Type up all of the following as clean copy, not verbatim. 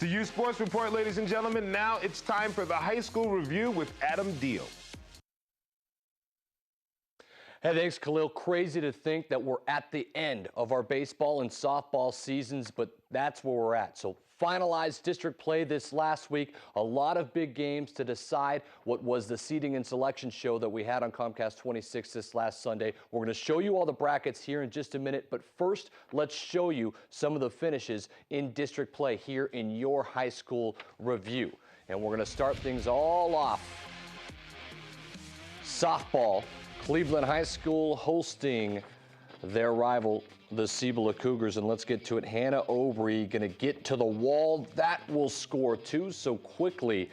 the U Sports Report, ladies and gentlemen. Now it's time for the high school review with Adam Deal. Hey, thanks, Khalil. Crazy to think that we're at the end of our baseball and softball seasons, but that's where we're at. So finalized district play this last week. A lot of big games to decide what was the seeding and selection show that we had on Comcast 26 this last Sunday. We're going to show you all the brackets here in just a minute, but first, let's show you some of the finishes in district play here in your high school review. And we're going to start things all off. Softball. Cleveland High School hosting their rival, the Cibola Cougars, and let's get to it. Hannah Obrey going to get to the wall. That will score two so quickly.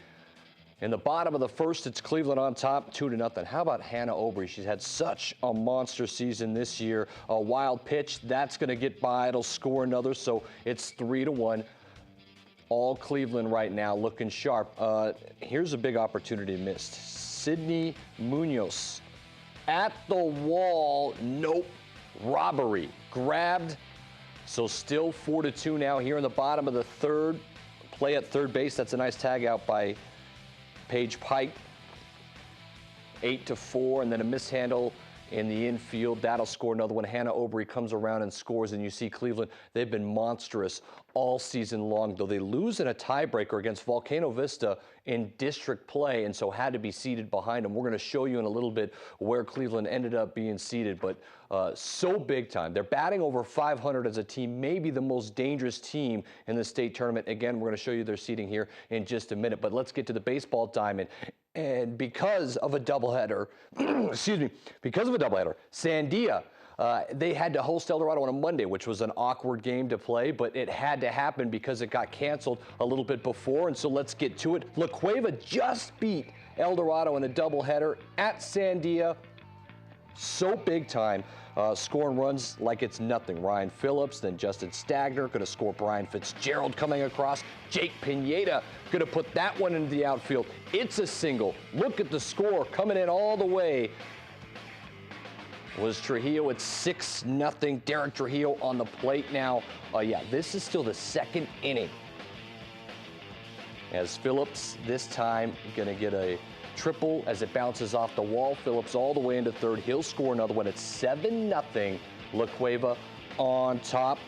In the bottom of the first, it's Cleveland on top, 2-0. How about Hannah Obrey? She's had such a monster season this year. A wild pitch, that's going to get by. It'll score another, so it's 3-1. All Cleveland right now looking sharp. Here's a big opportunity missed. Sydney Munoz. At the wall, nope, robbery, grabbed, so still 4-2 now here in the bottom of the third. Play at third base, that's a nice tag out by Paige Pike. 8-4, and then a mishandle in the infield. That'll score another one. Hannah Obrey comes around and scores, and you see Cleveland, they've been monstrous all season long, though they lose in a tiebreaker against Volcano Vista in district play, and so had to be seated behind them. We're going to show you in a little bit where Cleveland ended up being seated, but so big time. They're batting over 500 as a team, maybe the most dangerous team in the state tournament. Again, we're going to show you their seating here in just a minute, but let's get to the baseball diamond. And because of a doubleheader, Sandia, they had to host El Dorado on a Monday, which was an awkward game to play, but it had to happen because it got canceled a little bit before, and so let's get to it. La Cueva just beat El Dorado in a doubleheader at Sandia. So big time, scoring runs like it's nothing. Ryan Phillips, then Justin Stagner, going to score. Brian Fitzgerald coming across. Jake Pineda going to put that one into the outfield. It's a single. Look at the score coming in all the way. Was Trujillo at 6-0. Derek Trujillo on the plate now. Yeah, this is still the second inning. As Phillips this time going to get a triple as it bounces off the wall. Phillips all the way into third. He'll score another one. It's 7-0. La Cueva on top.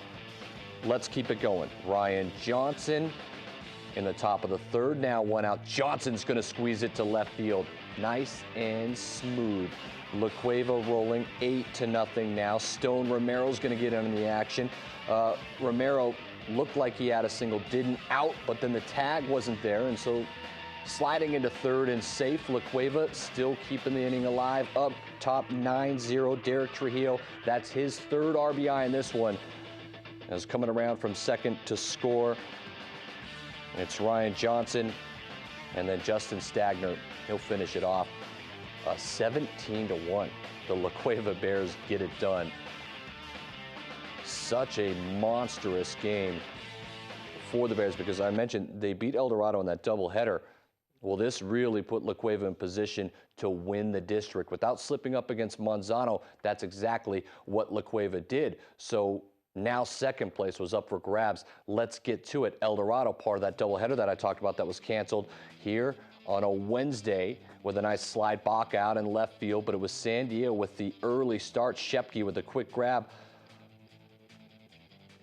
Let's keep it going. Ryan Johnson in the top of the third. Now one out. Johnson's going to squeeze it to left field. Nice and smooth. La Cueva rolling 8-0 now. Stone Romero's going to get in the action. Romero looked like he had a single, didn't out, but then the tag wasn't there, and so sliding into third and safe. La Cueva still keeping the inning alive. Up top 9-0. Derek Trujillo, that's his third RBI in this one. As coming around from second to score. It's Ryan Johnson, and then Justin Stagner. He'll finish it off. 17-1. The La Cueva Bears get it done. Such a monstrous game for the Bears because I mentioned they beat El Dorado in that doubleheader. Well, this really put La Cueva in position to win the district. Without slipping up against Monzano, that's exactly what La Cueva did. So now second place was up for grabs. Let's get to it. El Dorado, part of that doubleheader that I talked about that was canceled here on a Wednesday with a nice slide Bach out in left field, but it was Sandia with the early start. Shepke with a quick grab.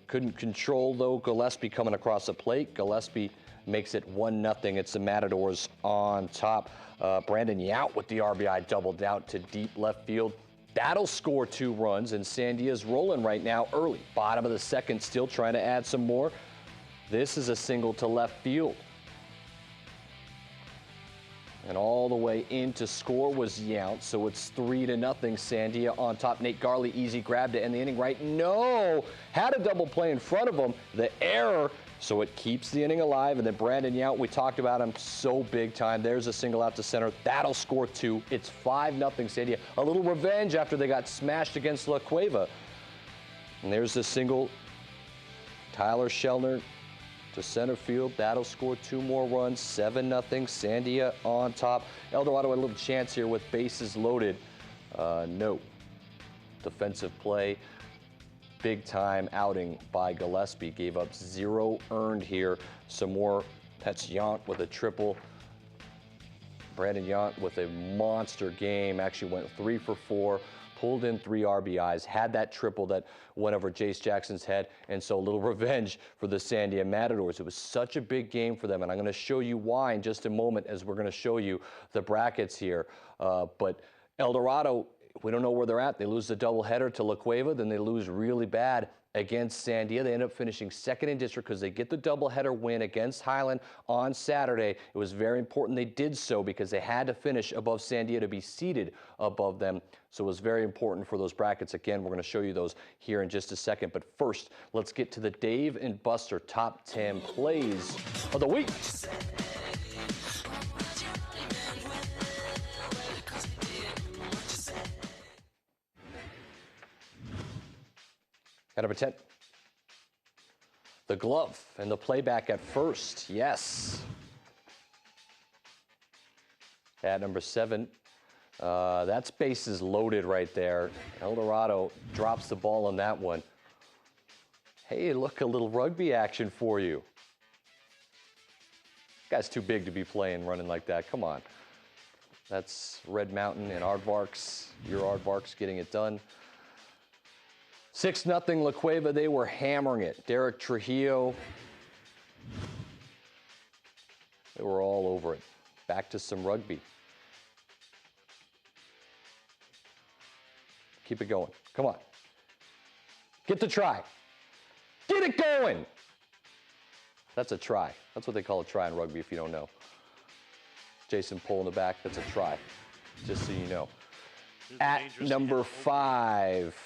Couldn't control, though, Gillespie coming across the plate. Gillespie makes it 1-0. It's the Matadors on top. Brandon Yount with the RBI doubled out to deep left field. That'll score 2 runs, and Sandia's rolling right now early. Bottom of the second, still trying to add some more. This is a single to left field. And all the way in to score was Yount, so it's 3-0. Sandia on top. Nate Garley, easy grab to end the inning, right? No! Had a double play in front of him. The error, so it keeps the inning alive. And then Brandon Yount, we talked about him, so big time. There's a single out to center. That'll score 2. It's 5-0 Sandia. A little revenge after they got smashed against La Cueva. And there's the single. Tyler Shellner to center field. That'll score 2 more runs. 7-0. Sandia on top. El Dorado had a little chance here with bases loaded. No. Defensive play big-time outing by Gillespie. Gave up 0 earned here. Some more. That's Yount with a triple. Brandon Yount with a monster game. Actually went 3 for 4. Pulled in 3 RBIs, had that triple that went over Jace Jackson's head, and so a little revenge for the Sandia Matadors. It was such a big game for them, and I'm going to show you why in just a moment as we're going to show you the brackets here. But El Dorado, we don't know where they're at. They lose the doubleheader to La Cueva, then they lose really bad against Sandia. They end up finishing second in district because they get the doubleheader win against Highland on Saturday. It was very important they did so because they had to finish above Sandia to be seated above them. So it was very important for those brackets. Again, we're going to show you those here in just a second. But first, let's get to the Dave and Buster top 10 plays of the week. At number 10, the glove and the playback at first, yes. At number 7, that's bases loaded right there. El Dorado drops the ball on that one. Hey, look, a little rugby action for you. Guy's too big to be playing, running like that. Come on. That's Red Mountain and Aardvarks. Your Aardvarks getting it done. 6-0 La Cueva, they were hammering it. Derek Trujillo, they were all over it. Back to some rugby. Keep it going. Come on. Get the try. Get it going. That's a try. That's what they call a try in rugby if you don't know. Jason Pohl in the back, that's a try, just so you know. At number 5,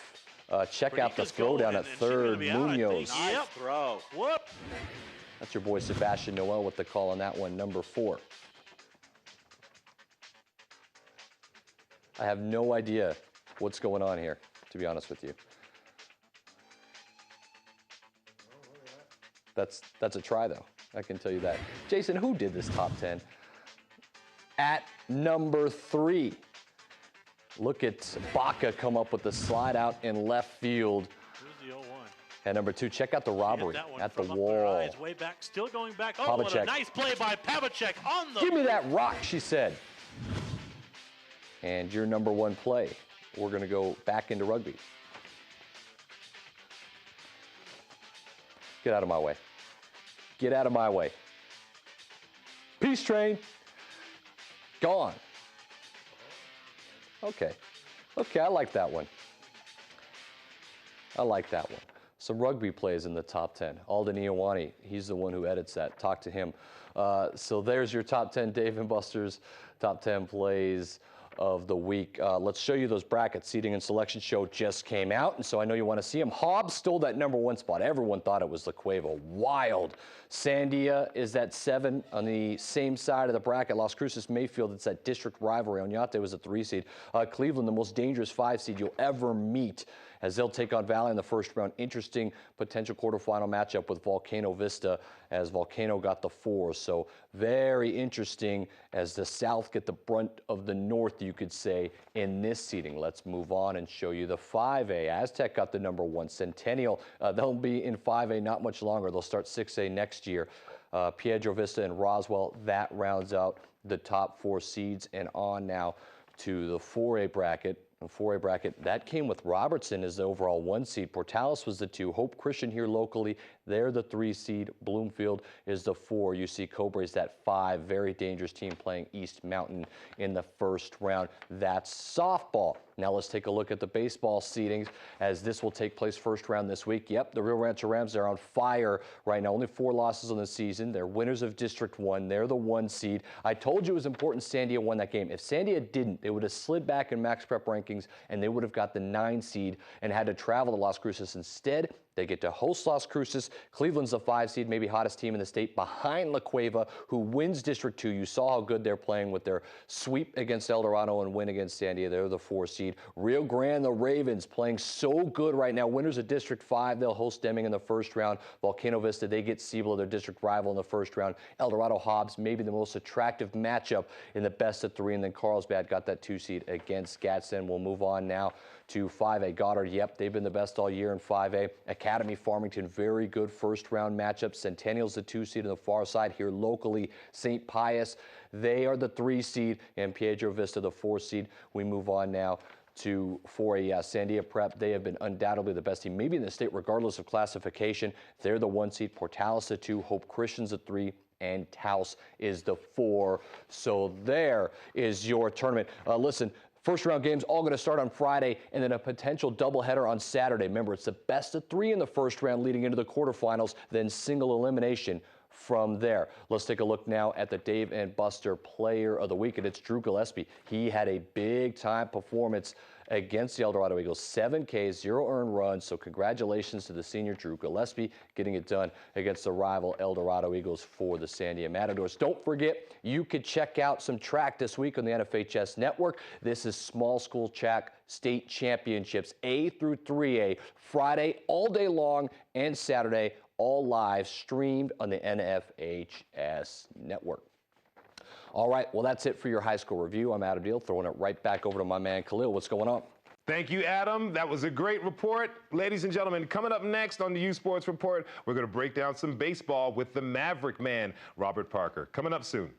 check out the throw down at third, Munoz. Nice throw. Whoop. That's your boy Sebastian Noel with the call on that one, number 4. I have no idea what's going on here, to be honest with you. That's a try, though. I can tell you that. Jason, who did this top 10? At number 3, look at Baca come up with the slide out in left field. Here's the 0-1. At number 2, check out the robbery at the wall. Way back, still going back. Oh, what a nice play by Pavlicek on the. Give me that rock, she said. And your number 1 play. We're going to go back into rugby. Get out of my way. Get out of my way. Peace train. Gone. Okay. Okay, I like that one. I like that one. Some rugby plays in the top 10. Alden Iowani, he's the one who edits that. Talk to him. So there's your top 10 Dave and Buster's top 10 plays of the week. Let's show you those brackets. Seating and Selection Show just came out, and so I know you want to see them. Hobbs stole that number 1 spot. Everyone thought it was La Cueva. Wild. Sandia is at 7 on the same side of the bracket. Las Cruces Mayfield, it's that district rivalry. Oñate was a 3 seed. Cleveland, the most dangerous 5 seed you'll ever meet, as they'll take on Valley in the first round. Interesting potential quarterfinal matchup with Volcano Vista, as Volcano got the 4. So very interesting as the South get the brunt of the North, you could say, in this seeding. Let's move on and show you the 5A. Aztec got the number 1. Centennial, they'll be in 5A not much longer. They'll start 6A next year. Piedro Vista and Roswell, that rounds out the top 4 seeds. And on now to the 4A bracket. 4A bracket, that came with Robertson as the overall 1 seed. Portales was the 2. Hope Christian here locally, they're the 3 seed. Bloomfield is the 4. You see Cobra's that 5. Very dangerous team playing East Mountain in the first round. That's softball. Now let's take a look at the baseball seedings, as this will take place first round this week. Yep, the Rio Rancho Rams are on fire right now. Only 4 losses on the season. They're winners of District 1. They're the 1 seed. I told you it was important Sandia won that game. If Sandia didn't, they would have slid back in Max Prep rankings, and they would have got the 9 seed and had to travel to Las Cruces. Instead, they get to host Las Cruces. Cleveland's the 5 seed, maybe hottest team in the state, behind La Cueva, who wins District 2. You saw how good they're playing with their sweep against El Dorado and win against Sandia. They're the 4 seed. Rio Grande, the Ravens, playing so good right now. Winners of District 5, they'll host Deming in the first round. Volcano Vista, they get Cibola, their district rival, in the first round. El Dorado Hobbs, maybe the most attractive matchup in the best of 3. And then Carlsbad got that 2 seed against Gadsden. We'll move on now to 5A. Goddard, yep, they've been the best all year in 5A. Academy Farmington, very good first-round matchup. Centennial's the 2 seed on the far side here locally. St. Pius, they are the 3 seed, and Piedro Vista the 4 seed. We move on now to 4A. Sandia Prep, they have been undoubtedly the best team, maybe in the state, regardless of classification. They're the 1 seed. Portales the 2, Hope Christian's the 3, and Taos is the 4. So there is your tournament. Listen, first round games all going to start on Friday, and then a potential doubleheader on Saturday. Remember, it's the best of 3 in the first round leading into the quarterfinals, then single elimination from there. Let's take a look now at the Dave and Buster Player of the Week, and it's Drew Gillespie. He had a big-time performance against the El Dorado Eagles. 7 Ks, 0 earned runs, so congratulations to the senior Drew Gillespie getting it done against the rival El Dorado Eagles for the Sandia Matadors. Don't forget, you could check out some track this week on the NFHS Network. This is Small School Track State Championships, A through 3A, Friday all day long, and Saturday all live, streamed on the NFHS Network. All right, well, that's it for your high school review. I'm Adam Deal, throwing it right back over to my man Khalil. What's going on? Thank you, Adam. That was a great report. Ladies and gentlemen, coming up next on the U Sports Report, we're going to break down some baseball with the Maverick Man, Robert Parker. Coming up soon.